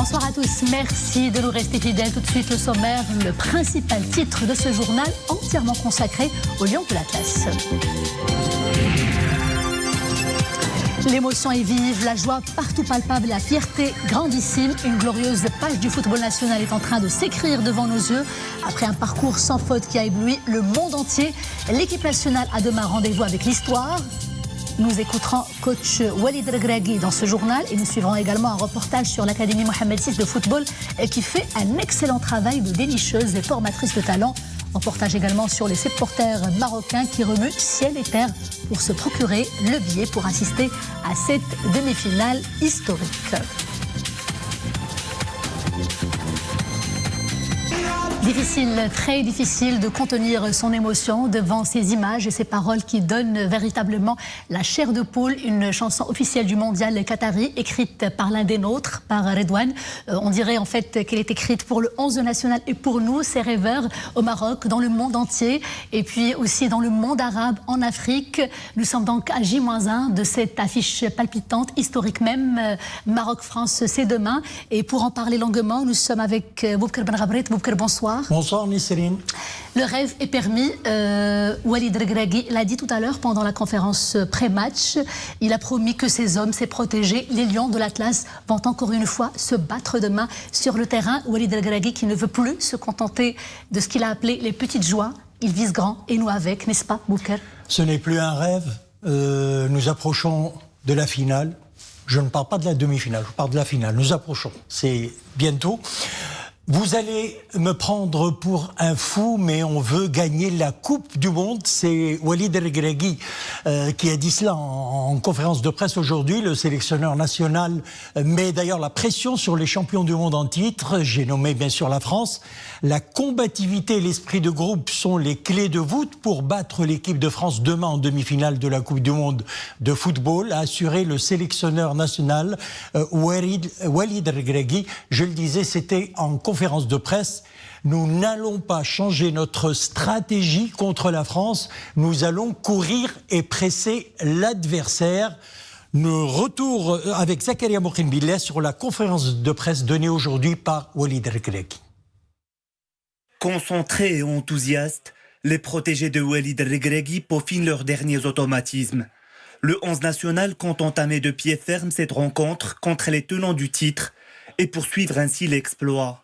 Bonsoir à tous, merci de nous rester fidèles. Tout de suite le sommaire, le principal titre de ce journal entièrement consacré au Lion de l'Atlas. L'émotion est vive, la joie partout palpable, la fierté grandissime. Une glorieuse page du football national est en train de s'écrire devant nos yeux. Après un parcours sans faute qui a ébloui le monde entier, l'équipe nationale a demain rendez-vous avec l'histoire. Nous écouterons coach Walid Regragui dans ce journal et nous suivrons également un reportage sur l'Académie Mohamed VI de football qui fait un excellent travail de dénicheuse et formatrice de talent. Reportage également sur les supporters marocains qui remuent ciel et terre pour se procurer le billet pour assister à cette demi-finale historique. Difficile, très difficile de contenir son émotion devant ces images et ces paroles qui donnent véritablement la chair de poule. Une chanson officielle du mondial qatari, écrite par l'un des nôtres, par Redouane. On dirait en fait qu'elle est écrite pour le 11 national et pour nous, ces rêveurs au Maroc, dans le monde entier et puis aussi dans le monde arabe, en Afrique. Nous sommes donc à J-1 de cette affiche palpitante, historique même. Maroc-France, c'est demain. Et pour en parler longuement, nous sommes avec Boubkar Ben Ghabrit. Boubkar, bonsoir. Bonsoir Nisrine. Le rêve est permis. Walid Regragui l'a dit tout à l'heure pendant la conférence pré-match. Il a promis que ces hommes, ces protégés, les lions de l'Atlas, vont encore une fois se battre demain sur le terrain. Walid Regragui qui ne veut plus se contenter de ce qu'il a appelé les petites joies. Il vise grand et nous avec, n'est-ce pas, Boubkar? Ce n'est plus un rêve. Nous approchons de la finale. Je ne parle pas de la demi-finale, je parle de la finale. Nous approchons. C'est bientôt. Vous allez me prendre pour un fou, mais on veut gagner la Coupe du Monde. C'est Walid Regragui qui a dit cela en conférence de presse aujourd'hui. Le sélectionneur national met d'ailleurs la pression sur les champions du monde en titre. J'ai nommé bien sûr la France. La combativité et l'esprit de groupe sont les clés de voûte pour battre l'équipe de France demain en demi-finale de la Coupe du Monde de football, a assuré le sélectionneur national Walid Regragui. Je le disais, c'était en conférence de presse. Nous n'allons pas changer notre stratégie contre la France. Nous allons courir et presser l'adversaire. Nous retour avec Zakaria Moukhenbillah sur la conférence de presse donnée aujourd'hui par Walid Regragui. Concentrés et enthousiastes, les protégés de Walid Regragui peaufinent leurs derniers automatismes. Le 11 national compte entamer de pied ferme cette rencontre contre les tenants du titre et poursuivre ainsi l'exploit.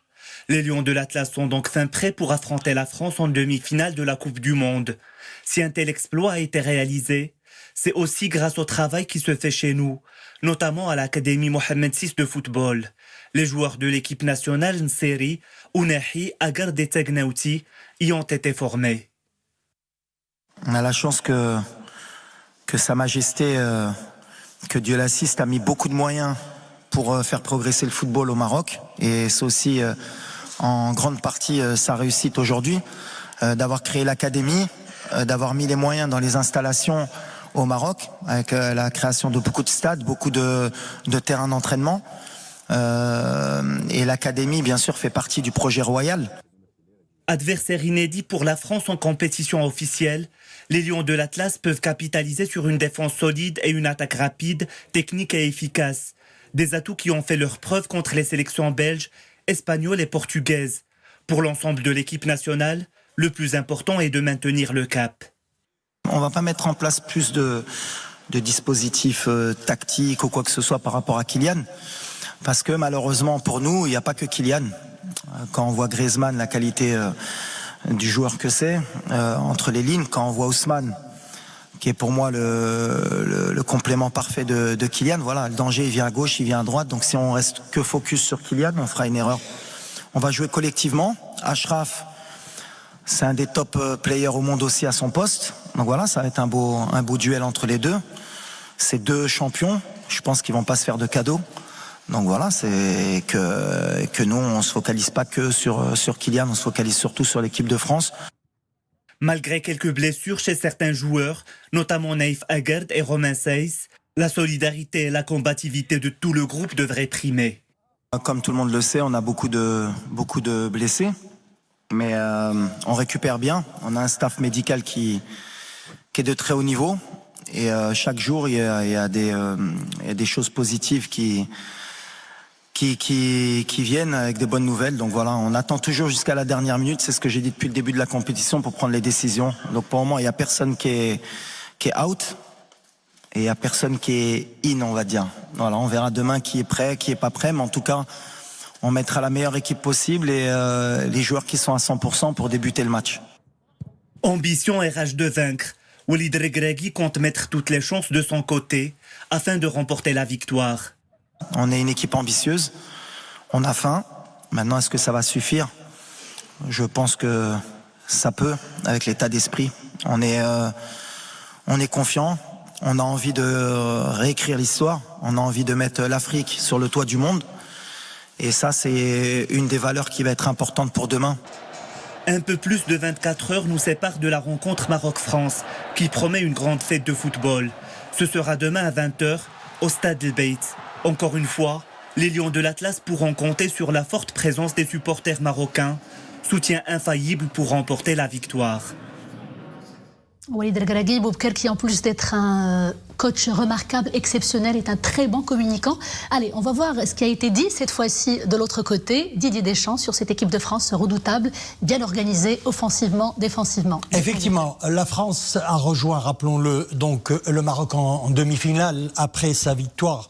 Les Lions de l'Atlas sont donc fin prêts pour affronter la France en demi-finale de la Coupe du Monde. Si un tel exploit a été réalisé, c'est aussi grâce au travail qui se fait chez nous, notamment à l'Académie Mohamed VI de football. Les joueurs de l'équipe nationale Nseri, Ounahi, Agard et Tegnauti y ont été formés. On a la chance que Sa Majesté, que Dieu l'assiste, a mis beaucoup de moyens pour faire progresser le football au Maroc. Et c'est aussi en grande partie sa réussite aujourd'hui, d'avoir créé l'académie, d'avoir mis les moyens dans les installations au Maroc, avec la création de beaucoup de stades, beaucoup de terrains d'entraînement. Et l'académie, bien sûr, fait partie du projet royal. Adversaire inédit pour la France en compétition officielle, les Lions de l'Atlas peuvent capitaliser sur une défense solide et une attaque rapide, technique et efficace. Des atouts qui ont fait leur preuve contre les sélections belges, espagnoles et portugaises. Pour l'ensemble de l'équipe nationale, le plus important est de maintenir le cap. On ne va pas mettre en place plus de dispositifs tactiques ou quoi que ce soit par rapport à Kylian. Parce que malheureusement pour nous, il n'y a pas que Kylian. Quand on voit Griezmann, la qualité du joueur que c'est, entre les lignes, quand on voit Ousmane, qui est pour moi le complément parfait de Kylian, voilà, le danger il vient à gauche, il vient à droite, donc si on reste que focus sur Kylian, on fera une erreur. On va jouer collectivement. Achraf, c'est un des top players au monde aussi à son poste, donc voilà, ça va être un beau duel entre les deux. Ces deux champions, je pense qu'ils vont pas se faire de cadeaux. Donc voilà, c'est que nous, on ne se focalise pas que sur Kylian, on se focalise surtout sur l'équipe de France. Malgré quelques blessures chez certains joueurs, notamment Naïf Agard et Romain Saiss, la solidarité et la combativité de tout le groupe devraient primer. Comme tout le monde le sait, on a beaucoup de blessés, mais on récupère bien. On a un staff médical qui est de très haut niveau. Et chaque jour, il y a des choses positives qui qui viennent avec des bonnes nouvelles. Donc voilà, on attend toujours jusqu'à la dernière minute. C'est ce que j'ai dit depuis le début de la compétition pour prendre les décisions. Donc pour le moment, il n'y a personne qui est out et il n'y a personne qui est in, on va dire. Voilà, on verra demain qui est prêt, qui est pas prêt. Mais en tout cas, on mettra la meilleure équipe possible et les joueurs qui sont à 100% pour débuter le match. Ambition et rage de vaincre. Walid Regragui compte mettre toutes les chances de son côté afin de remporter la victoire. On est une équipe ambitieuse, on a faim. Maintenant, est-ce que ça va suffire? Je pense que ça peut, avec l'état d'esprit. On est confiant, on a envie de réécrire l'histoire, on a envie de mettre l'Afrique sur le toit du monde. Et ça, c'est une des valeurs qui va être importante pour demain. Un peu plus de 24 heures nous séparent de la rencontre Maroc-France, qui promet une grande fête de football. Ce sera demain à 20h au Stade El Beit. Encore une fois, les Lions de l'Atlas pourront compter sur la forte présence des supporters marocains, soutien infaillible pour remporter la victoire. Walid Regragui, Boubacar, qui en plus d'être un coach remarquable, exceptionnel, est un très bon communicant. Allez, on va voir ce qui a été dit cette fois-ci de l'autre côté. Didier Deschamps sur cette équipe de France redoutable, bien organisée, offensivement, défensivement. Effectivement, la France a rejoint, rappelons-le, donc le Maroc en demi-finale après sa victoire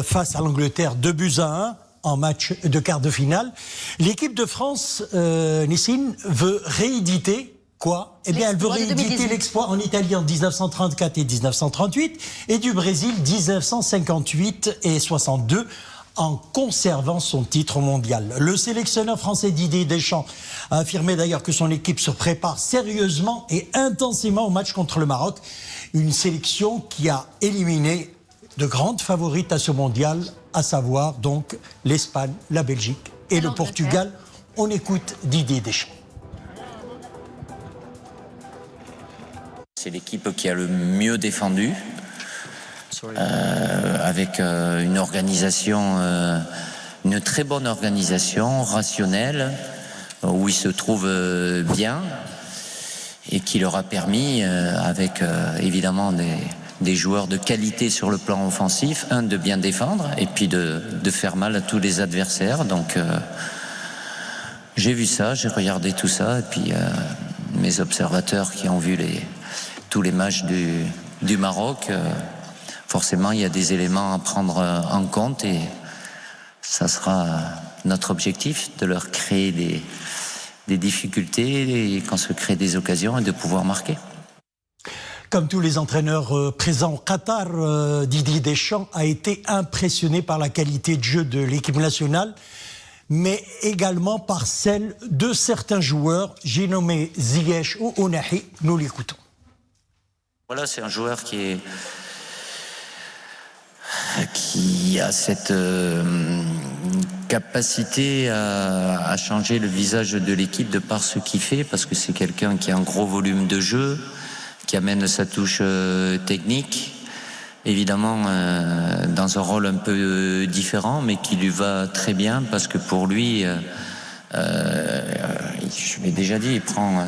face à l'Angleterre 2-1 en match de quart de finale. L'équipe de France, Nissine, veut rééditer quoi? Eh bien, elle veut rééditer l'exploit en Italie en 1934 et 1938 et du Brésil 1958 et 62 en conservant son titre mondial. Le sélectionneur français Didier Deschamps a affirmé d'ailleurs que son équipe se prépare sérieusement et intensément au match contre le Maroc. Une sélection qui a éliminé de grandes favorites à ce mondial, à savoir donc l'Espagne, la Belgique et le Portugal. On écoute Didier Deschamps. C'est l'équipe qui a le mieux défendu, avec une organisation, une très bonne organisation, rationnelle, où ils se trouvent bien et qui leur a permis, avec évidemment des joueurs de qualité sur le plan offensif, de bien défendre et puis de faire mal à tous les adversaires. Donc j'ai vu ça, j'ai regardé tout ça et puis mes observateurs qui ont vu tous les matchs du Maroc, forcément il y a des éléments à prendre en compte et ça sera notre objectif de leur créer des difficultés et qu'on se crée des occasions et de pouvoir marquer. Comme tous les entraîneurs présents au Qatar, Didier Deschamps a été impressionné par la qualité de jeu de l'équipe nationale, mais également par celle de certains joueurs. J'ai nommé Ziyech ou Ounahi, nous l'écoutons. Voilà, c'est un joueur qui a cette capacité à changer le visage de l'équipe de par ce qu'il fait, parce que c'est quelqu'un qui a un gros volume de jeu, qui amène sa touche technique, évidemment dans un rôle un peu différent, mais qui lui va très bien, parce que pour lui, je l'ai déjà dit, il prend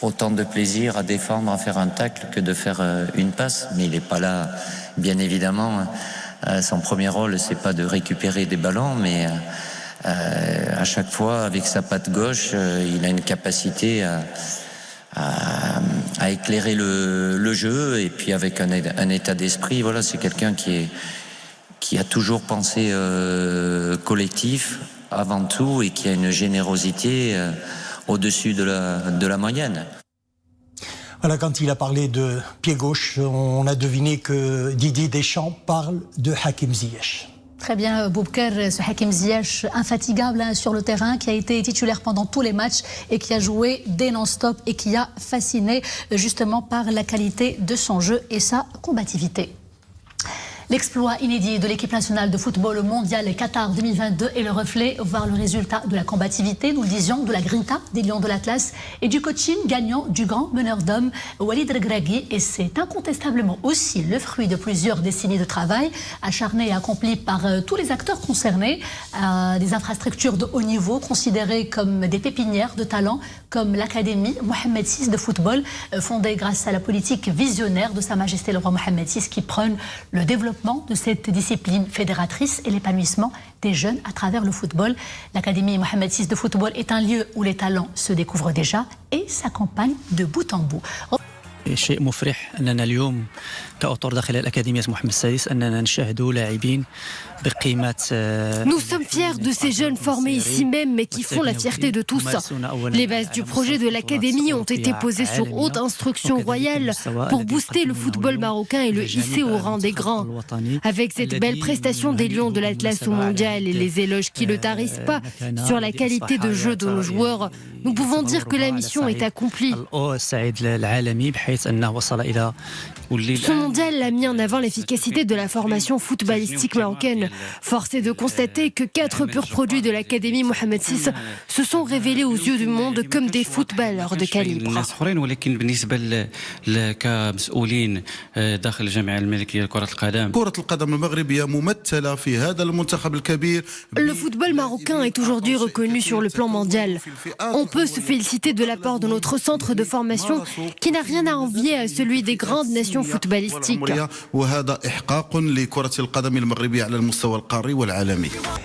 autant de plaisir à défendre, à faire un tacle que de faire une passe, mais il n'est pas là, bien évidemment. Son premier rôle, c'est pas de récupérer des ballons, mais à chaque fois, avec sa patte gauche, il a une capacité à éclairer le jeu, et puis avec un état d'esprit. Voilà, c'est quelqu'un qui a toujours pensé collectif avant tout, et qui a une générosité au-dessus de la moyenne. Voilà, quand il a parlé de pied gauche, on a deviné que Didier Deschamps parle de Hakim Ziyech. Très bien, Boubacar, ce Hakim Ziyech infatigable sur le terrain, qui a été titulaire pendant tous les matchs et qui a joué dès non-stop et qui a fasciné justement par la qualité de son jeu et sa combativité. L'exploit inédit de l'équipe nationale de football mondial Qatar 2022 est le reflet, voire le résultat de la combativité, nous le disions, de la grinta des Lions de l'Atlas et du coaching gagnant du grand meneur d'hommes Walid Regragui. Et c'est incontestablement aussi le fruit de plusieurs décennies de travail acharné et accompli par tous les acteurs concernés, des infrastructures de haut niveau considérées comme des pépinières de talent, comme l'Académie Mohamed VI de football, fondée grâce à la politique visionnaire de Sa Majesté le roi Mohamed VI, qui prône le développement développement de cette discipline fédératrice et l'épanouissement des jeunes à travers le football. L'Académie Mohamed VI de football est un lieu où les talents se découvrent déjà et s'accompagnent de bout en bout. شيء مفرح أننا اليوم كأطر داخل الأكاديمية محمد السادس أننا نشاهد لاعبين بقيمة. Nous sommes fiers de ces jeunes formés ici même, mais qui font la fierté de tous. Les bases du projet de l'Académie ont été posées sur haute instruction royale pour booster le football marocain et le hisser au rang des grands. Avec cette belle prestation des Lions de l'Atlas au mondial et les éloges qui ne tarissent pas sur la qualité de jeu de nos joueurs, nous pouvons dire que la mission est accomplie. Ce mondial a mis en avant l'efficacité de la formation footballistique marocaine. Force est de constater que 4 purs produits de l'Académie Mohamed VI se sont révélés aux yeux du monde comme des footballeurs de calibre. Le football marocain est aujourd'hui reconnu sur le plan mondial. On peut se féliciter de l'apport de notre centre de formation qui n'a rien à envier à celui des grandes nations footballistiques.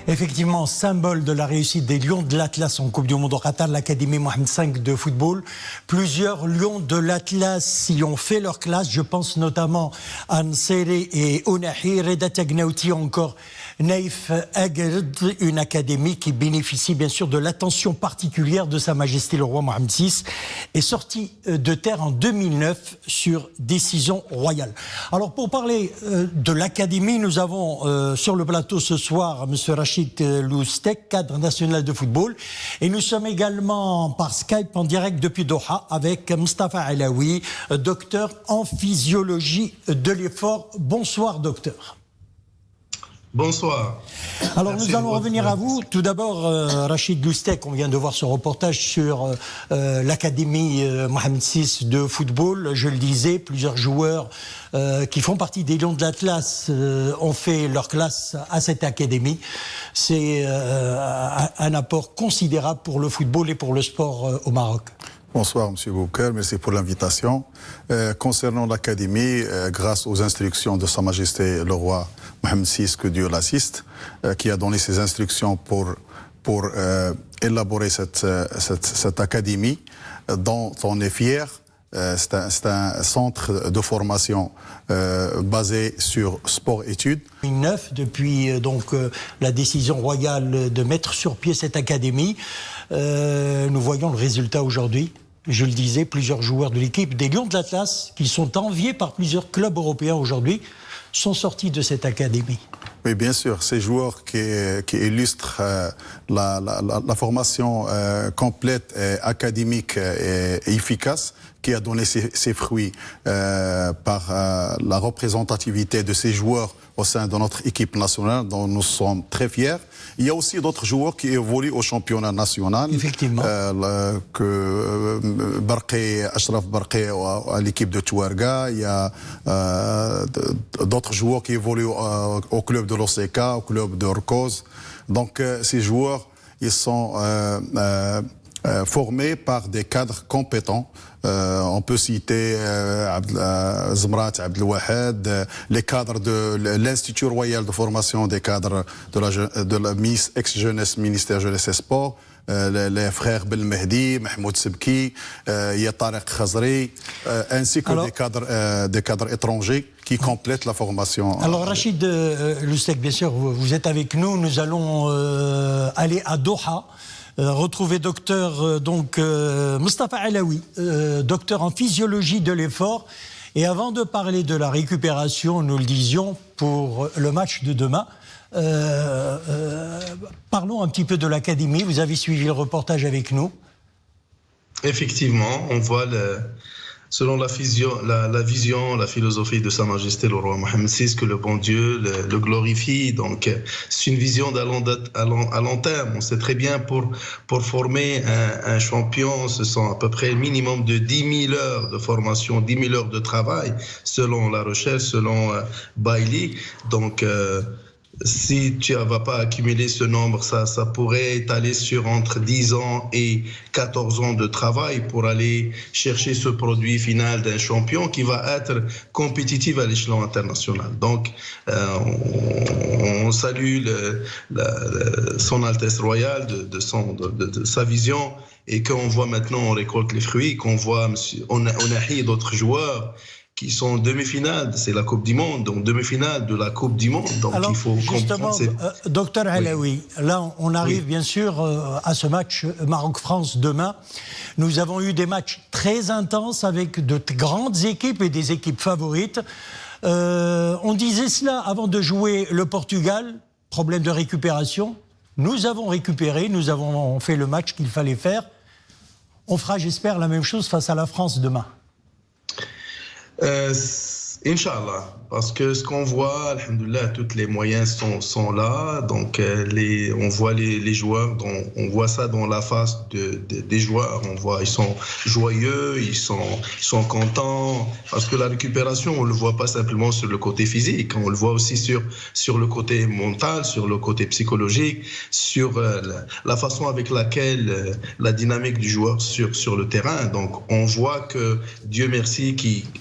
Effectivement, symbole de la réussite des Lions de l'Atlas en Coupe du Monde au Qatar, l'Académie Mohamed V de football. Plusieurs Lions de l'Atlas y ont fait leur classe. Je pense notamment à Nseri et Ounahi, Reda Tagnauti, encore Naïf Agerd, une académie qui bénéficie bien sûr de l'attention particulière de Sa Majesté le Roi Mohamed VI, est sortie de terre en 2009 sur décision royale. Alors pour parler de l'académie, nous avons sur le plateau ce soir M. Rachid Loustek, cadre national de football, et nous sommes également par Skype en direct depuis Doha avec Mustafa Alaoui, docteur en physiologie de l'effort. Bonsoir docteur. Bonsoir. Alors nous allons revenir à vous. Tout d'abord, Rachid Loustek, on vient de voir ce reportage sur l'Académie Mohamed VI de football. Je le disais, plusieurs joueurs qui font partie des Lions de l'Atlas ont fait leur classe à cette académie. C'est un apport considérable pour le football et pour le sport au Maroc. Bonsoir M. Bouker, merci pour l'invitation. Concernant l'Académie, grâce aux instructions de Sa Majesté le Roi Mohamed VI, que Dieu l'assiste, qui a donné ses instructions pour élaborer cette académie, dont on est fier. C'est un centre de formation basé sur sport-études. 2009, depuis la décision royale de mettre sur pied cette académie, nous voyons le résultat aujourd'hui. Je le disais, plusieurs joueurs de l'équipe des Lions de l'Atlas, qui sont enviés par plusieurs clubs européens aujourd'hui, sont sortis de cette académie. Oui, bien sûr, ces joueurs qui illustrent la formation complète, et académique et efficace, qui a donné ses fruits par la représentativité de ces joueurs au sein de notre équipe nationale, dont nous sommes très fiers. Il y a aussi d'autres joueurs qui évoluent au championnat national. Effectivement. Ashraf Barqi à l'équipe de Touarga. Il y a d'autres joueurs qui évoluent au club de l'OCK, au club de Orkoz. Donc ces joueurs, ils sont formés par des cadres compétents. On peut citer Zmrat Abdelwahed, les cadres de l'Institut Royal de formation des cadres de la Miss ex-jeunesse, ministère Jeunesse et Sport, les frères Belmehdi, Mahmoud Sebki, Tariq Khazri, ainsi que des cadres étrangers qui complètent la formation. Alors Rachid Loustek, bien sûr, vous êtes avec nous. Nous allons aller à Doha. Retrouver docteur Mustafa Alaoui, docteur en physiologie de l'effort. Et avant de parler de la récupération, nous le disions, pour le match de demain, parlons un petit peu de l'académie. Vous avez suivi le reportage avec nous. Effectivement, on voit selon la vision, la philosophie de Sa Majesté le Roi Mohamed VI, que le bon Dieu le glorifie. Donc, c'est une vision à long terme. On sait très bien, pour former un champion, ce sont à peu près le minimum de 10 000 heures de formation, 10 000 heures de travail, selon la recherche, selon Bailey. Donc, si tu ne vas pas accumuler ce nombre, ça pourrait étaler sur entre 10 ans et 14 ans de travail pour aller chercher ce produit final d'un champion qui va être compétitif à l'échelon international. Donc, on salue son Altesse Royale de sa vision, et qu'on voit maintenant, on récolte les fruits, qu'on voit on a d'autres joueurs qui sont en demi-finale, c'est la Coupe du Monde, donc demi-finale de la Coupe du Monde. Donc alors, il faut justement, docteur Alaoui, là on arrive bien sûr à ce match Maroc-France demain. Nous avons eu des matchs très intenses avec de grandes équipes et des équipes favorites. On disait cela avant de jouer le Portugal, problème de récupération. Nous avons récupéré, nous avons fait le match qu'il fallait faire. On fera, j'espère, la même chose face à la France demain. Inch'Allah, parce que ce qu'on voit, alhamdoulilah, tous les moyens sont là, donc on voit les joueurs, on voit ça dans la face des joueurs, on voit ils sont joyeux, ils sont contents, parce que la récupération, on le voit pas simplement sur le côté physique, on le voit aussi sur le côté mental, sur le côté psychologique, sur la façon avec laquelle la dynamique du joueur sur le terrain. Donc on voit que Dieu merci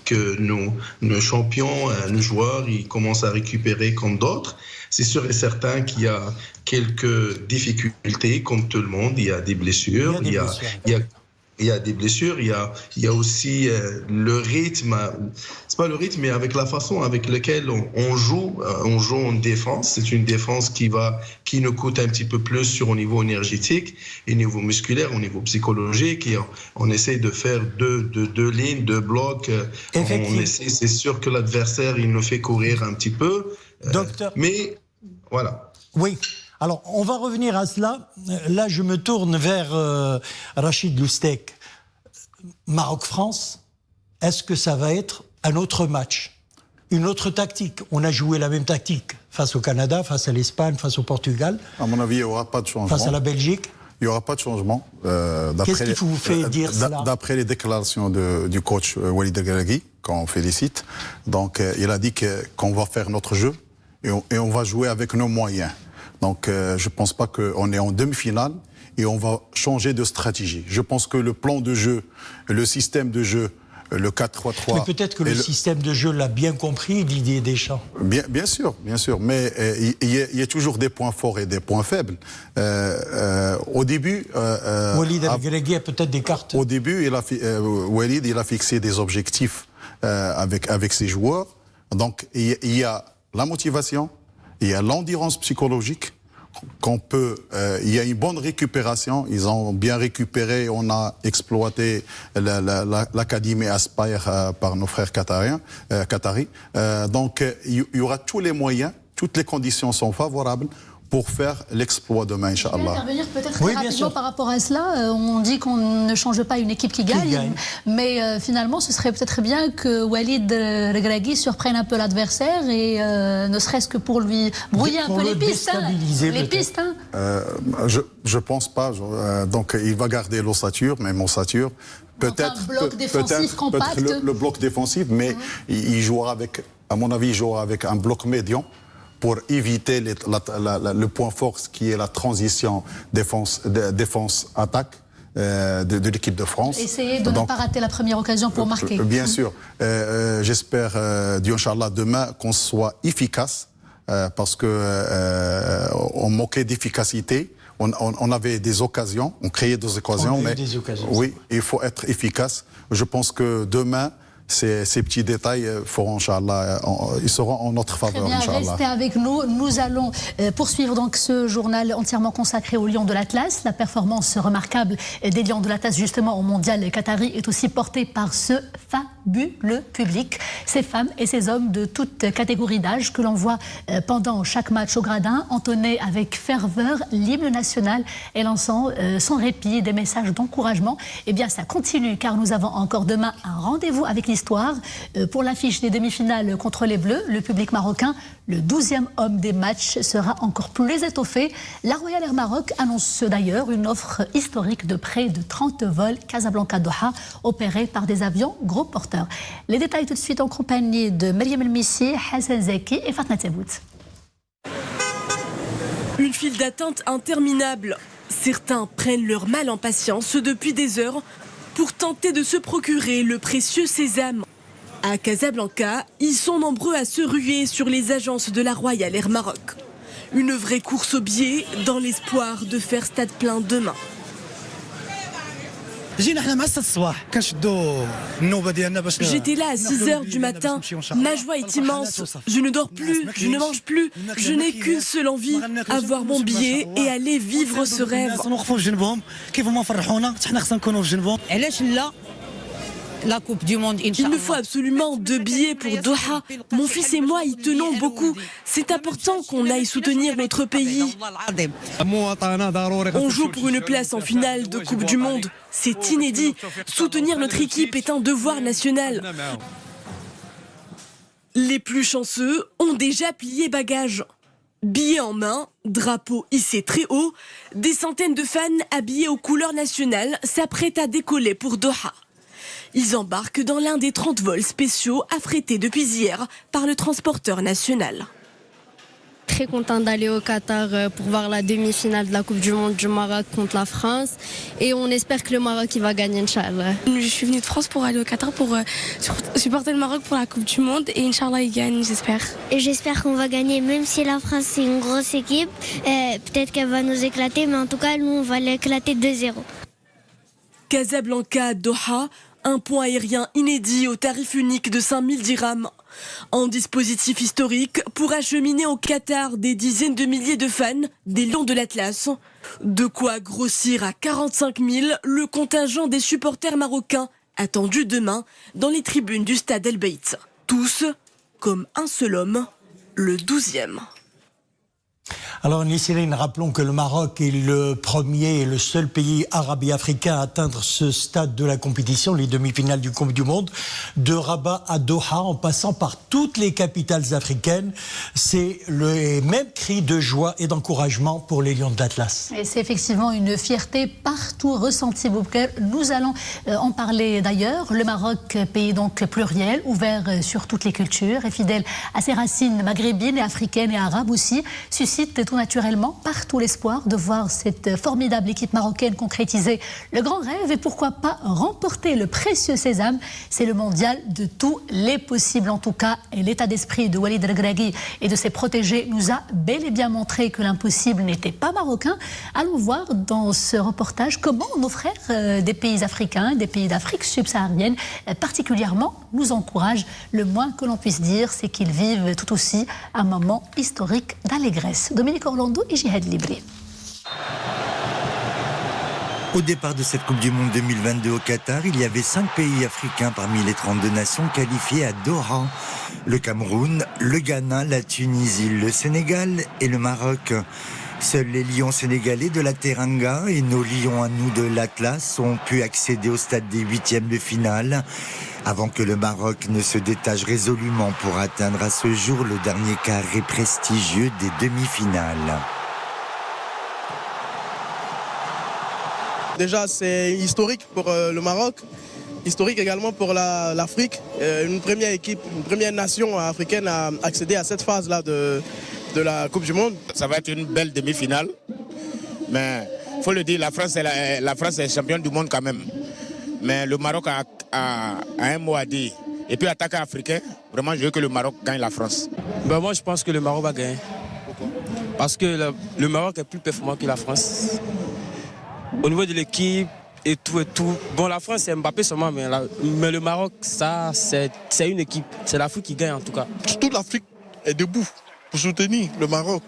que nos champions, nos joueurs, ils commencent à récupérer comme d'autres. C'est sûr et certain qu'il y a quelques difficultés, comme tout le monde. Il y a des blessures, il y a des blessures, il y a aussi le rythme. C'est pas le rythme, mais avec la façon avec laquelle on joue en défense. C'est une défense qui nous coûte un petit peu plus au niveau énergétique, au niveau musculaire, au niveau psychologique. Et on essaie de faire deux lignes, deux blocs. C'est sûr que l'adversaire, il nous fait courir un petit peu. Docteur. Mais voilà. Oui. Alors, on va revenir à cela. Là, je me tourne vers Rachid Loustek. Maroc-France, est-ce que ça va être un autre match? Une autre tactique? On a joué la même tactique face au Canada, face à l'Espagne, face au Portugal. À mon avis, il n'y aura pas de changement. Face à la Belgique? Il n'y aura pas de changement. Qu'est-ce qui vous fait dire cela? D'après les déclarations du coach Walid Regragui, qu'on félicite, donc il a dit qu'on va faire notre jeu et on va jouer avec nos moyens. Donc je ne pense pas qu'on est en demi-finale et on va changer de stratégie. Je pense que le plan de jeu, le système de jeu, le 4-3-3... Mais peut-être que le système de jeu l'a bien compris, Didier Deschamps. Bien sûr. Mais il y a toujours des points forts et des points faibles. Au début... Walid Regragui a peut-être des cartes. Au début, Walid il a fixé des objectifs avec ses joueurs. Donc il y a la motivation, il y a l'endurance psychologique il y a une bonne récupération, ils ont bien récupéré, on a exploité l'académie Aspire par nos frères qataris. Donc il y aura tous les moyens, toutes les conditions sont favorables pour faire l'exploit demain, Inch'Allah. Je vais intervenir peut-être très rapidement par rapport à cela. On dit qu'on ne change pas une équipe qui gagne. Mais finalement, ce serait peut-être bien que Walid Regragui surprenne un peu l'adversaire et ne serait-ce que pour lui brouiller un peu les pistes. Je pense pas. Donc, il va garder l'ossature, même ossature. Peut-être un bloc défensif compact. Le bloc défensif, mais il jouera avec, à mon avis, il jouera avec un bloc médian, pour éviter le point fort qui est la transition défense-attaque de l'équipe de France. Essayez de ne pas rater la première occasion pour marquer. Bien sûr. J'espère, Inch'Allah, demain qu'on soit efficace, parce qu'on manquait d'efficacité. On avait des occasions, on créait des occasions. Oui, il faut être efficace. Je pense que demain, ces petits détails feront, Inch'Allah, ils seront en notre faveur, Inch'Allah. Restez avec nous. Nous allons poursuivre donc ce journal entièrement consacré aux Lions de l'Atlas. La performance remarquable des Lions de l'Atlas, justement, au Mondial Qatari, est aussi portée par ce fabuleux public. Ces femmes et ces hommes de toute catégorie d'âge que l'on voit pendant chaque match au gradin, entonner avec ferveur l'hymne national et lançant sans répit des messages d'encouragement. Eh bien, ça continue, car nous avons encore demain un rendez-vous avec l'histoire. Pour l'affiche des demi-finales contre les Bleus, le public marocain, le 12e homme des matchs, sera encore plus étoffé. La Royal Air Maroc annonce d'ailleurs une offre historique de près de 30 vols Casablanca-Doha opérés par des avions gros porteurs. Les détails tout de suite en compagnie de Myriam El Missi, Hassan Zeki et Fatma Tebbout. Une file d'attente interminable. Certains prennent leur mal en patience depuis des heures pour tenter de se procurer le précieux sésame. À Casablanca, ils sont nombreux à se ruer sur les agences de la Royal Air Maroc. Une vraie course au billet dans l'espoir de faire stade plein demain. J'étais là à 6h du matin. Ma joie est immense. Je ne dors plus, je ne mange plus. Je n'ai qu'une seule envie, avoir mon billet et aller vivre ce rêve. La Coupe du Monde, il me faut absolument 2 billets pour Doha. Mon fils et moi y tenons beaucoup. C'est important qu'on aille soutenir notre pays. On joue pour une place en finale de Coupe du Monde. C'est inédit. Soutenir notre équipe est un devoir national. Les plus chanceux ont déjà plié bagages. Billets en main, drapeau hissé très haut, des centaines de fans habillés aux couleurs nationales s'apprêtent à décoller pour Doha. Ils embarquent dans l'un des 30 vols spéciaux affrétés depuis hier par le transporteur national. Très content d'aller au Qatar pour voir la demi-finale de la Coupe du Monde du Maroc contre la France. Et on espère que le Maroc il va gagner, Inch'Allah. Je suis venue de France pour aller au Qatar pour supporter le Maroc pour la Coupe du Monde. Et Inch'Allah, il gagne, j'espère. Et j'espère qu'on va gagner, même si la France c'est une grosse équipe. Peut-être qu'elle va nous éclater, mais en tout cas, nous, on va l'éclater 2-0. Casablanca, Doha. Un pont aérien inédit au tarif unique de 5000 dirhams. Un dispositif historique pour acheminer au Qatar des dizaines de milliers de fans des Lions de l'Atlas. De quoi grossir à 45 000 le contingent des supporters marocains attendu demain dans les tribunes du stade El Beit. Tous comme un seul homme, le 12e. Alors Nisserine, rappelons que le Maroc est le premier et le seul pays arabe et africain à atteindre ce stade de la compétition, les demi-finales du Coupe du Monde, de Rabat à Doha, en passant par toutes les capitales africaines. C'est le même cri de joie et d'encouragement pour les Lions de l'Atlas. Et c'est effectivement une fierté partout ressentie, Boubacar. Nous allons en parler d'ailleurs. Le Maroc, pays donc pluriel, ouvert sur toutes les cultures et fidèle à ses racines maghrébines et africaines et arabes aussi, suscite tout naturellement partout l'espoir de voir cette formidable équipe marocaine concrétiser le grand rêve et pourquoi pas remporter le précieux sésame. C'est le mondial de tous les possibles en tout cas, et l'état d'esprit de Walid Regragui et de ses protégés nous a bel et bien montré que l'impossible n'était pas marocain. Allons voir dans ce reportage comment nos frères des pays africains, des pays d'Afrique subsaharienne particulièrement nous encouragent. Le moins que l'on puisse dire, c'est qu'ils vivent tout aussi un moment historique d'allégresse. Dominique Orlando et Jihad Libri. Au départ de cette Coupe du Monde 2022 au Qatar, il y avait 5 pays africains parmi les 32 nations qualifiées à Doha. Le Cameroun, le Ghana, la Tunisie, le Sénégal et le Maroc. Seuls les lions sénégalais de la Teranga et nos lions à nous de l'Atlas ont pu accéder au stade des 8e de finale avant que le Maroc ne se détache résolument pour atteindre à ce jour le dernier carré prestigieux des demi-finales. Déjà, c'est historique pour le Maroc, historique également pour l'Afrique. Une première équipe, une première nation africaine à accéder à cette phase-là de la Coupe du Monde. Ça va être une belle demi-finale, mais il faut le dire, la France est championne du monde quand même. Mais le Maroc a un mot à dire. Et puis, attaquant africain, vraiment, je veux que le Maroc gagne la France. Moi, je pense que le Maroc va gagner. Parce que le Maroc est plus performant que la France. Au niveau de l'équipe et tout. Bon, la France, c'est Mbappé seulement, mais le Maroc, ça, c'est une équipe. C'est l'Afrique qui gagne, en tout cas. Toute l'Afrique est debout pour soutenir le Maroc,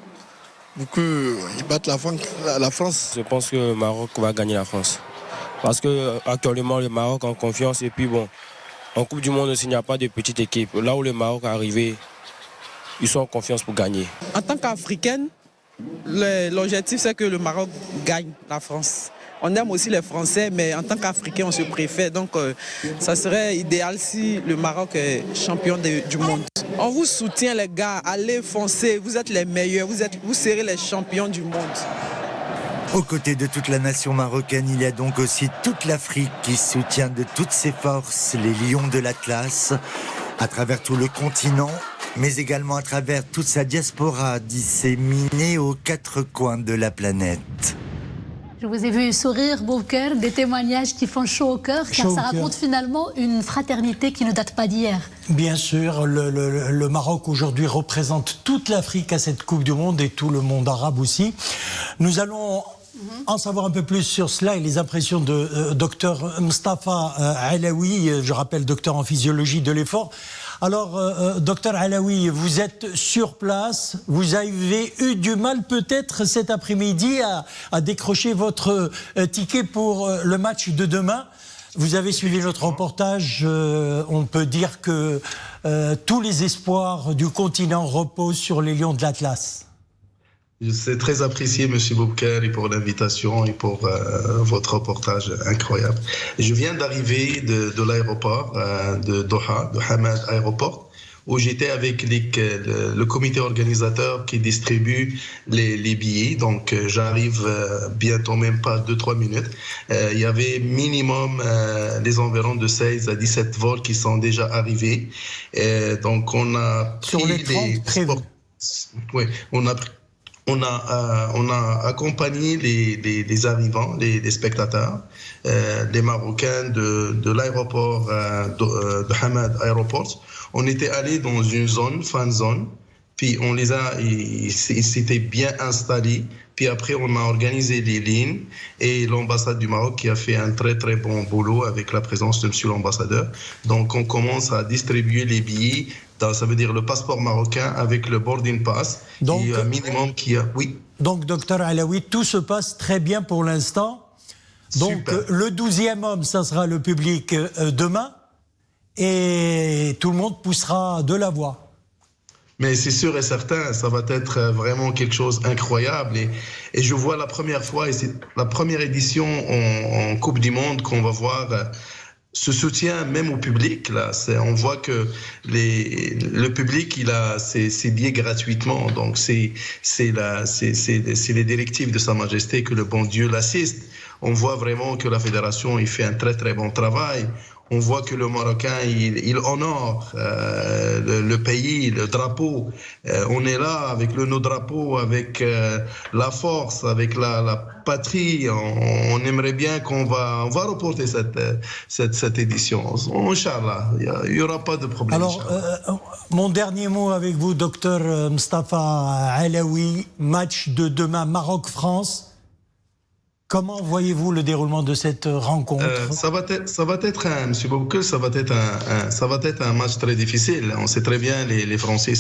pour qu'ils battent la France. Je pense que le Maroc va gagner la France. Parce qu'actuellement, le Maroc a en confiance. Et puis bon, en Coupe du Monde aussi, il n'y a pas de petite équipe. Là où le Maroc est arrivé, ils sont en confiance pour gagner. En tant qu'Africaine, l'objectif, c'est que le Maroc gagne la France. On aime aussi les Français, mais en tant qu'Africain, on se préfère. Donc, ça serait idéal si le Maroc est champion du monde. On vous soutient, les gars. Allez, foncez. Vous êtes les meilleurs. Vous serez les champions du monde. Aux côtés de toute la nation marocaine, il y a donc aussi toute l'Afrique qui soutient de toutes ses forces les lions de l'Atlas. À travers tout le continent, mais également à travers toute sa diaspora disséminée aux 4 coins de la planète. Je vous ai vu sourire, Boubacar, des témoignages qui font chaud au cœur, car ça raconte finalement une fraternité qui ne date pas d'hier. Bien sûr, le Maroc aujourd'hui représente toute l'Afrique à cette Coupe du Monde et tout le monde arabe aussi. Nous allons en savoir un peu plus sur cela et les impressions de Dr Mustapha Alaoui, je rappelle docteur en physiologie de l'effort. Alors, docteur Alaoui, vous êtes sur place, vous avez eu du mal peut-être cet après-midi à décrocher votre ticket pour le match de demain. Vous avez suivi notre reportage, on peut dire que tous les espoirs du continent reposent sur les Lions de l'Atlas. C'est très apprécié, M. Boubacar, et pour l'invitation et pour votre reportage incroyable. Je viens d'arriver de l'aéroport de Doha, de Hamad Aéroport, où j'étais avec le comité organisateur qui distribue les billets. Donc, j'arrive bientôt, même pas 2-3 minutes. Il y avait minimum des environs de 16 à 17 vols qui sont déjà arrivés. Donc, on a pris sur les 30 prévus. Oui, on a accompagné les arrivants, les spectateurs, les Marocains de l'aéroport de Hamad Airport. On était allé dans une zone, fan zone, puis on les a, ils s'étaient bien installés. Puis après, on a organisé les lignes et l'ambassade du Maroc qui a fait un très très bon boulot avec la présence de monsieur l'ambassadeur. Donc on commence à distribuer les billets, ça veut dire le passeport marocain avec le boarding pass. Donc, minimum qui a... Oui. Donc, docteur Alaoui, tout se passe très bien pour l'instant. Donc, le 12e homme, ça sera le public demain. Et tout le monde poussera de la voix. Mais c'est sûr et certain, ça va être vraiment quelque chose d'incroyable. Et je vois la première fois, et c'est la première édition en Coupe du Monde qu'on va voir ce soutien même au public. Là, on voit que le public, il a ses billets gratuitement. Donc c'est les directives de Sa Majesté que le bon Dieu l'assiste. On voit vraiment que la fédération il fait un très très bon travail. On voit que le Marocain, il honore le pays, le drapeau. On est là avec nos drapeaux, avec la force, avec la patrie. On aimerait bien on va reporter cette édition. Inch'Allah, il n'y aura pas de problème. Alors, mon dernier mot avec vous, docteur Mustapha Alaoui, match de demain Maroc-France. Comment voyez-vous le déroulement de cette rencontre? Ça va être Monsieur Boubacar, ça va être un match très difficile. On sait très bien, les Français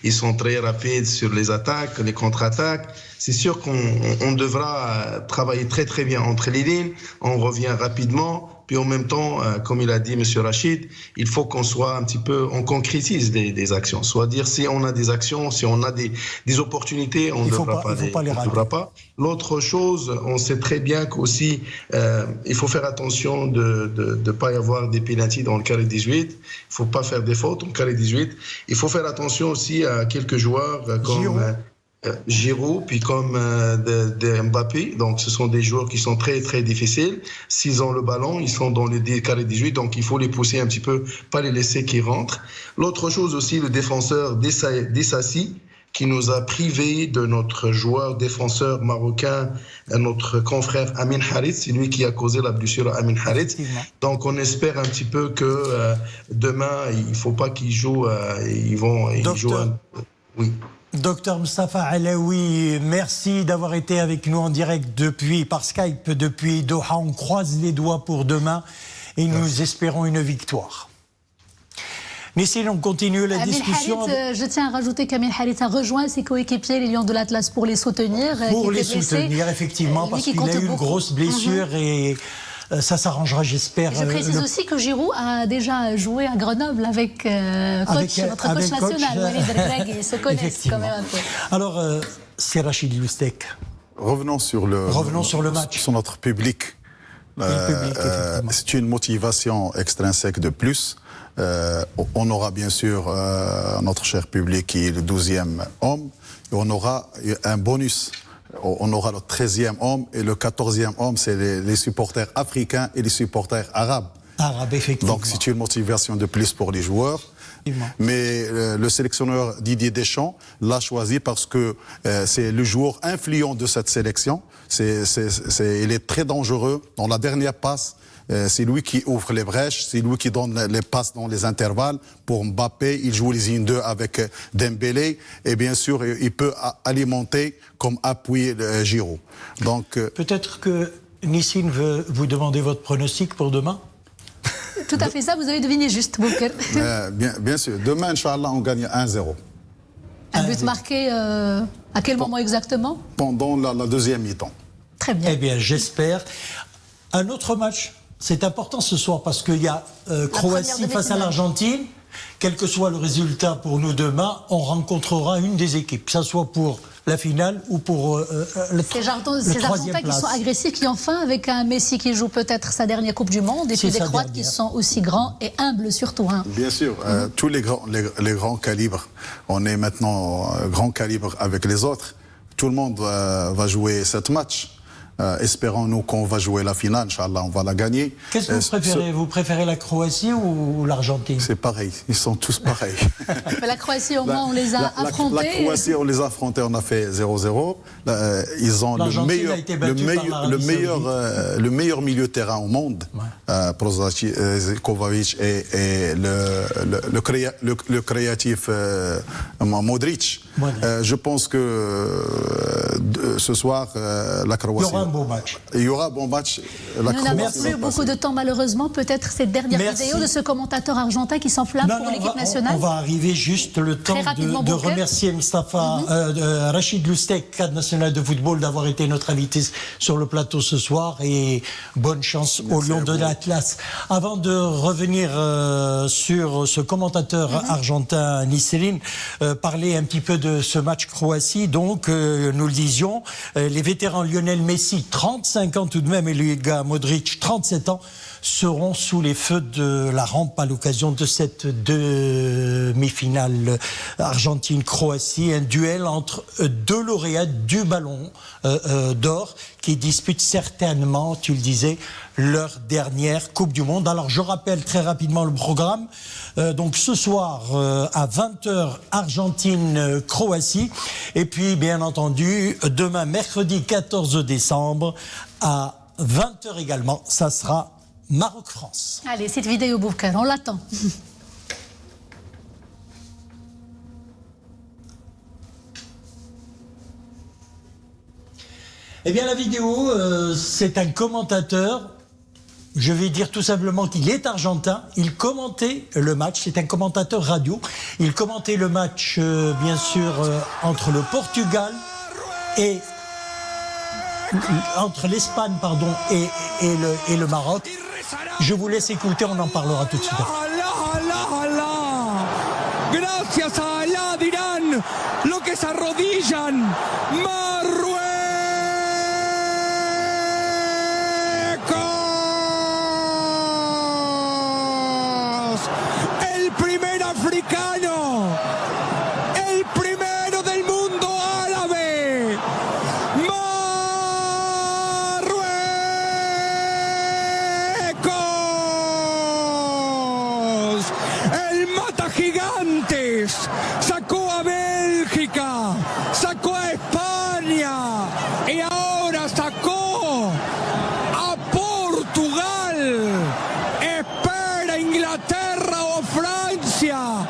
ils sont très rapides sur les attaques, les contre-attaques. C'est sûr qu'on devra travailler très très bien entre les lignes. On revient rapidement. Puis en même temps, comme il a dit M. Rachid, il faut qu'on soit un petit peu, on concrétise des actions. Soit dire si on a des actions, si on a des opportunités, on ne devra pas. L'autre chose, on sait très bien qu'aussi, il faut faire attention de ne pas y avoir des pénaltys dans le carré 18. Il ne faut pas faire des fautes dans le carré 18. Il faut faire attention aussi à quelques joueurs comme Giroud, puis comme de Mbappé. Donc ce sont des joueurs qui sont très très difficiles. S'ils ont le ballon, ils sont dans le carré 18, donc il faut les pousser un petit peu, pas les laisser qu'ils rentrent. L'autre chose aussi, le défenseur Dessassi, qui nous a privés de notre joueur défenseur marocain, notre confrère Amin Harit, c'est lui qui a causé la blessure à Amin Harit. Donc on espère un petit peu que demain, il ne faut pas qu'ils jouent, ils jouent. Oui. Docteur Mustapha Alaoui, merci d'avoir été avec nous en direct par Skype depuis Doha. On croise les doigts pour demain et nous espérons une victoire. Mais si on continue la discussion... Je tiens à rajouter qu'Amin Harit a rejoint ses coéquipiers, les Lions de l'Atlas, pour les soutenir. Pour les soutenir, effectivement, parce qu'il a eu une grosse blessure et... ça s'arrangera, j'espère. Je précise aussi que Giroud a déjà joué à Grenoble avec notre coach national, Walid Regragui. Ils se connaissent quand même un peu. Alors, c'est Rachid Loustek. Revenons sur le match. Sur notre public. C'est une motivation extrinsèque de plus. On aura bien sûr notre cher public qui est le 12e homme. Et on aura un bonus. On aura le 13e homme et le 14e homme, c'est les supporters africains et les supporters arabes. Effectivement. Donc c'est une motivation de plus pour les joueurs. Mais le sélectionneur Didier Deschamps l'a choisi parce que c'est le joueur influent de cette sélection. Il est très dangereux dans la dernière passe. C'est lui qui ouvre les brèches, c'est lui qui donne les passes dans les intervalles pour Mbappé. Il joue les 1-2 avec Dembélé et bien sûr il peut alimenter comme appui Giroud. Donc peut-être que Nissine veut vous demander votre pronostic pour demain. Tout à fait ça, vous avez deviné juste, Boubker. Bien sûr. Demain, Inch'Allah, on gagne 1-0. Un but marqué à quel moment exactement? Pendant la deuxième mi-temps. Très bien. Eh bien, j'espère. Un autre match, c'est important ce soir parce qu'il y a Croatie face à l'Argentine. Quel que soit le résultat pour nous demain, on rencontrera une des équipes, que ce soit pour la finale ou pour ces Argentins qui sont agressifs, qui ont faim, avec un Messi qui joue peut-être sa dernière Coupe du Monde, et puis des Croates qui sont aussi grands et humbles surtout. Hein. Bien sûr, tous les grands calibres, on est maintenant grand calibre avec les autres. Tout le monde va jouer ce match. Espérons-nous qu'on va jouer la finale, Inch'Allah, on va la gagner. Qu'est-ce que vous préférez? Vous préférez la Croatie ou l'Argentine? C'est pareil, ils sont tous pareils. La Croatie, au moins, on les a affrontés. La Croatie, on les a affrontés, on a fait 0-0. Ils ont le meilleur milieu de terrain au monde. Brozovic, Kovacic et le créatif Modric. Je pense que ce soir, la Croatie... Il y aura un beau match. Il y aura un bon match. Nous n'avons plus beaucoup de temps, malheureusement. Peut-être cette dernière vidéo de ce commentateur argentin qui s'enflamme pour l'équipe nationale. On va arriver juste le temps de remercier Rachid Lustek, cadre national de football, d'avoir été notre invité sur le plateau ce soir. Et bonne chance aux Lions de l'Atlas. Avant de revenir sur ce commentateur argentin, Nisserine, parler un petit peu de ce match Croatie. Donc, nous le disions, les vétérans Lionel Messi, 35 ans tout de même, et Luka Modric, 37 ans, seront sous les feux de la rampe à l'occasion de cette demi-finale Argentine-Croatie, un duel entre deux lauréats du Ballon d'Or qui disputent certainement, tu le disais, leur dernière Coupe du Monde. Alors je rappelle très rapidement le programme. Donc ce soir à 20h Argentine-Croatie, et puis bien entendu demain mercredi 14 décembre à 20h également, ça sera Maroc-France. Allez, cette vidéo Boubker, on l'attend. Eh bien la vidéo, c'est un commentateur. Je vais dire tout simplement qu'il est argentin. Il commentait le match. C'est un commentateur radio. Il commentait le match, bien sûr, entre le Portugal et entre l'Espagne, pardon, et le Maroc. Je vous laisse écouter. On en parlera tout de suite. Gracias a Allah dirán lo que se arrodillan. El primer africano, el primero del mundo árabe, Marruecos, el mata gigantes, sacó a Bélgica, sacó a España y ahora sacó a Portugal. Espera Inglaterra o Francia,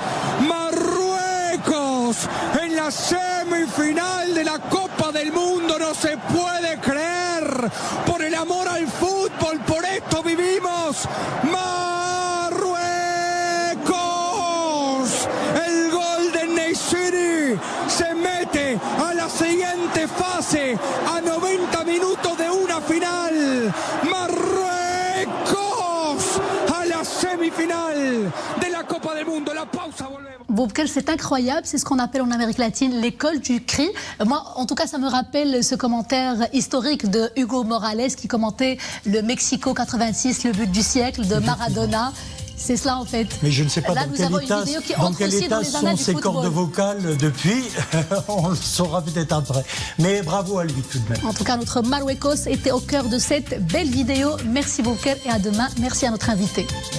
Marruecos en la semifinal de la Copa del Mundo, no se puede creer, por el amor al fútbol, por esto vivimos, Marruecos, el Golden City se mete a la siguiente fase, a 90 minutos de una final, Marruecos a la semifinal de la Copa del Mundo. La pausa, volvemos. Boubker, c'est incroyable, c'est ce qu'on appelle en Amérique latine l'école du cri. Moi, en tout cas, ça me rappelle ce commentaire historique de Hugo Morales qui commentait le Mexico 86, le but du siècle de Maradona. C'est cela en fait. Mais je ne sais pas là, dans quel état sont ses cordes vocales depuis. On le saura peut-être après. Mais bravo à lui tout de même. En tout cas, notre Marruecos était au cœur de cette belle vidéo. Merci Boubker et à demain. Merci à notre invité. Merci.